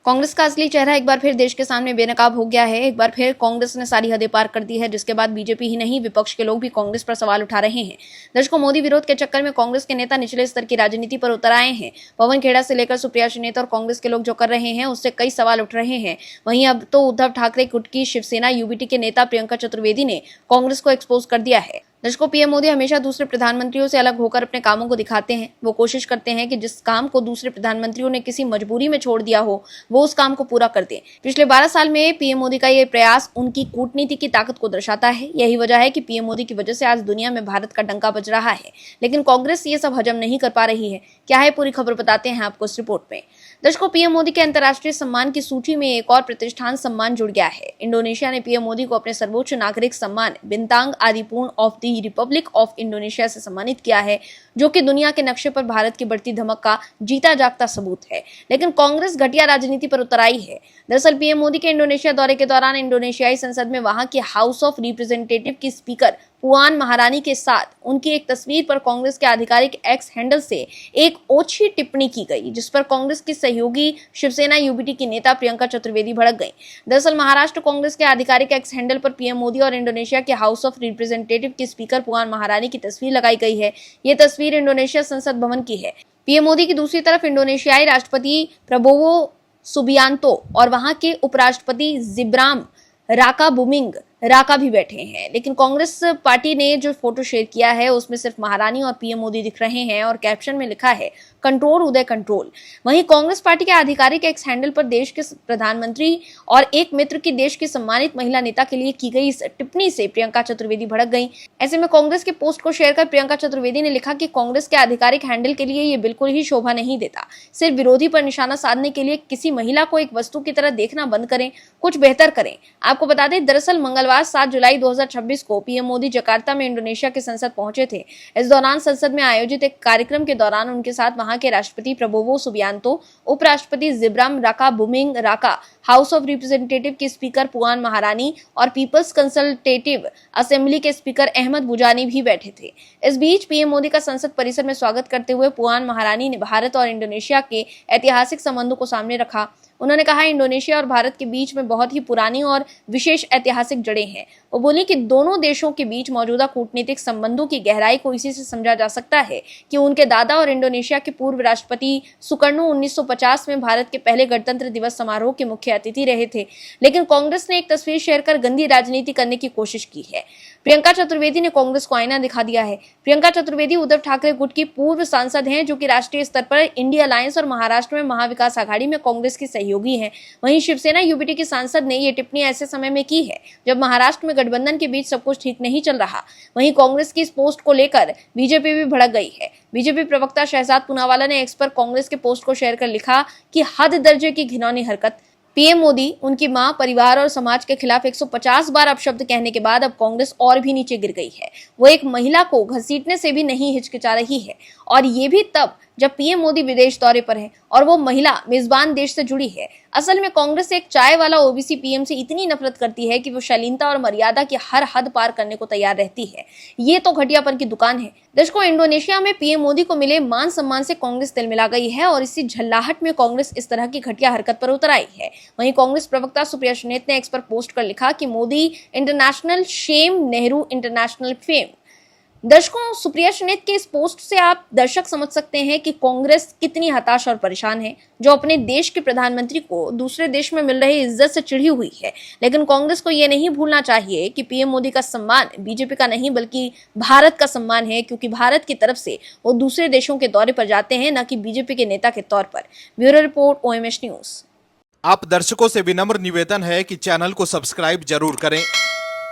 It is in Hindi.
कांग्रेस का असली चेहरा एक बार फिर देश के सामने बेनकाब हो गया है। एक बार फिर कांग्रेस ने सारी हदें पार कर दी है, जिसके बाद बीजेपी ही नहीं विपक्ष के लोग भी कांग्रेस पर सवाल उठा रहे हैं। दर्शकों, मोदी विरोध के चक्कर में कांग्रेस के नेता निचले स्तर की राजनीति पर उतर आए हैं। पवन खेड़ा से लेकर सुप्रिया नेता और कांग्रेस के लोग जो कर रहे हैं उससे कई सवाल उठ रहे हैं। वहीं अब तो उद्धव ठाकरे गुट की शिवसेना यूबीटी के नेता प्रियंका चतुर्वेदी ने कांग्रेस को एक्सपोज कर दिया है। दर्शकों, पीएम मोदी हमेशा दूसरे प्रधानमंत्रियों से अलग होकर अपने कामों को दिखाते हैं। वो कोशिश करते हैं कि जिस काम को दूसरे प्रधानमंत्रियों ने किसी मजबूरी में छोड़ दिया हो, वो उस काम को पूरा कर दें। पिछले 12 साल में पीएम मोदी का ये प्रयास उनकी कूटनीति की ताकत को दर्शाता है। यही वजह है कि पीएम मोदी की वजह से आज दुनिया में भारत का डंका बज रहा है। लेकिन कांग्रेस ये सब हजम नहीं कर पा रही है। क्या है पूरी खबर, बताते हैं आपको इस रिपोर्ट में। दर्शकों, पीएम मोदी के अंतर्राष्ट्रीय सम्मान की सूची में एक और प्रतिष्ठान सम्मान जुड़ गया है। इंडोनेशिया ने पीएम मोदी को अपने सर्वोच्च नागरिक सम्मान Bintang Adipurna of the Republic of Indonesia से सम्मानित किया है, जो कि दुनिया के नक्शे पर भारत की बढ़ती धमक का जीता जागता सबूत है। लेकिन कांग्रेस घटिया राजनीति पर उतर आई है। दरअसल पीएम मोदी के इंडोनेशिया दौरे के दौरान इंडोनेशियाई संसद में वहां की हाउस ऑफ रिप्रेजेंटेटिव की स्पीकर पुआन महारानी के साथ उनकी एक तस्वीर पर कांग्रेस के आधिकारिक एक्स हैंडल से एक ओछी टिप्पणी की गई, जिस पर कांग्रेस की सहयोगी शिवसेना यूबीटी की नेता प्रियंका चतुर्वेदी भड़क गईं। दरअसल महाराष्ट्र कांग्रेस के आधिकारिक एक्स हैंडल पर पीएम मोदी और इंडोनेशिया के हाउस ऑफ रिप्रेजेंटेटिव की स्पीकर पुआन महारानी की तस्वीर लगाई गई है। ये तस्वीर इंडोनेशिया संसद भवन की है। पीएम मोदी की दूसरी तरफ इंडोनेशियाई राष्ट्रपति प्रबोवो सुबियांतो और वहां के उपराष्ट्रपति जिब्राम राका बुमिंग राका भी बैठे हैं। लेकिन कांग्रेस पार्टी ने जो फोटो शेयर किया है उसमें सिर्फ महारानी और पीएम मोदी दिख रहे हैं और कैप्शन में लिखा है कंट्रोल उदय कंट्रोल। वहीं कांग्रेस पार्टी के आधिकारिक एक्स हैंडल पर देश के प्रधानमंत्री और एक मित्र की देश की सम्मानित महिला नेता के लिए की गई इस टिप्पणी से प्रियंका चतुर्वेदी भड़क गईं। ऐसे में कांग्रेस के पोस्ट को शेयर कर प्रियंका चतुर्वेदी ने लिखा कि कांग्रेस के आधिकारिक हैंडल के लिए ये बिल्कुल ही शोभा नहीं देता। सिर्फ विरोधी पर निशाना साधने के लिए किसी महिला को एक वस्तु की तरह देखना बंद करें, कुछ बेहतर करें। आपको बता दें, दरअसल मंगलवार 7 जुलाई 2026 को पीएम मोदी जकार्ता में इंडोनेशिया के संसद पहुंचे थे। इस दौरान संसद में आयोजित एक कार्यक्रम के दौरान उनके साथ वहां के राष्ट्रपति प्रबोवो सुबियांतो, उपराष्ट्रपति Gibran Rakabuming Raka, house of representative की स्पीकर पुआन महारानी और पीपल्स कंसल्टेटिव असेंबली के स्पीकर अहमद बुजानी भी बैठे थे। इस बीच पीएम मोदी का संसद परिसर में स्वागत करते हुए पुआन महारानी ने भारत और इंडोनेशिया के ऐतिहासिक संबंधों को सामने रखा। उन्होंने कहा, इंडोनेशिया और भारत के बीच में बहुत ही पुरानी और विशेष ऐतिहासिक जड़ें हैं। वो बोली कि दोनों देशों के बीच मौजूदा कूटनीतिक संबंधों की गहराई को इसी से समझा जा सकता है कि उनके दादा और इंडोनेशिया के पूर्व राष्ट्रपति सुकर्णो 1950 में भारत के पहले गणतंत्र दिवस समारोह के मुख्य अतिथि रहे थे। लेकिन कांग्रेस ने एक तस्वीर शेयर कर गंदी राजनीति करने की कोशिश की है। प्रियंका चतुर्वेदी ने कांग्रेस को आईना दिखा दिया है। प्रियंका चतुर्वेदी उद्धव ठाकरे गुट की पूर्व सांसद हैं, जो कि राष्ट्रीय स्तर पर इंडिया अलायंस और महाराष्ट्र में महाविकास आघाड़ी में कांग्रेस की सहयोगी हैं। वहीं शिवसेना यूबीटी की सांसद ने ये टिप्पणी ऐसे समय में की है जब महाराष्ट्र में गठबंधन के बीच सब कुछ ठीक नहीं चल रहा। वहीं कांग्रेस की इस पोस्ट को लेकर बीजेपी भी भड़क गई है। बीजेपी प्रवक्ता शहजाद पूनावाला ने एक्स पर कांग्रेस के पोस्ट को शेयर कर लिखा कि हद दर्जे की घिनौनी हरकत। पीएम मोदी उनकी मां, परिवार और समाज के खिलाफ 150 बार अपशब्द कहने के बाद अब कांग्रेस और भी नीचे गिर गई है। वो एक महिला को घसीटने से भी नहीं हिचकिचा रही है, और ये भी तब जब पीएम मोदी विदेश दौरे पर है और वो महिला मेजबान देश से जुड़ी है। असल में कांग्रेस एक चाय वाला ओबीसी पीएम से इतनी नफरत करती है कि वो शालीनता और मर्यादा की हर हद पार करने को तैयार रहती है। ये तो घटियापन की दुकान है। दर्शकों, इंडोनेशिया में पीएम मोदी को मिले मान सम्मान से कांग्रेस तिलमिला गई है और इसी झल्लाहट में कांग्रेस इस तरह की घटिया हरकत पर उतर आई है। वहीं कांग्रेस प्रवक्ता सुप्रिया ने एक्स पर पोस्ट कर लिखा कि Modi international shame, Nehru international fame. दर्शकों, सुप्रिया के इस पोस्ट से आप दर्शक समझ सकते हैं कि कांग्रेस कितनी हताश और परेशान है, जो अपने देश के प्रधानमंत्री को दूसरे देश में मिल रही इज्जत से चिढ़ी हुई है। लेकिन कांग्रेस को यह नहीं भूलना चाहिए कि पीएम मोदी का सम्मान बीजेपी का नहीं बल्कि भारत का सम्मान है, क्योंकि भारत की तरफ से वो दूसरे देशों के दौरे पर जाते हैं, न कि बीजेपी के नेता के तौर पर। Bureau report, OMS news. आप दर्शकों से विनम्र निवेदन है कि चैनल को सब्सक्राइब जरूर करें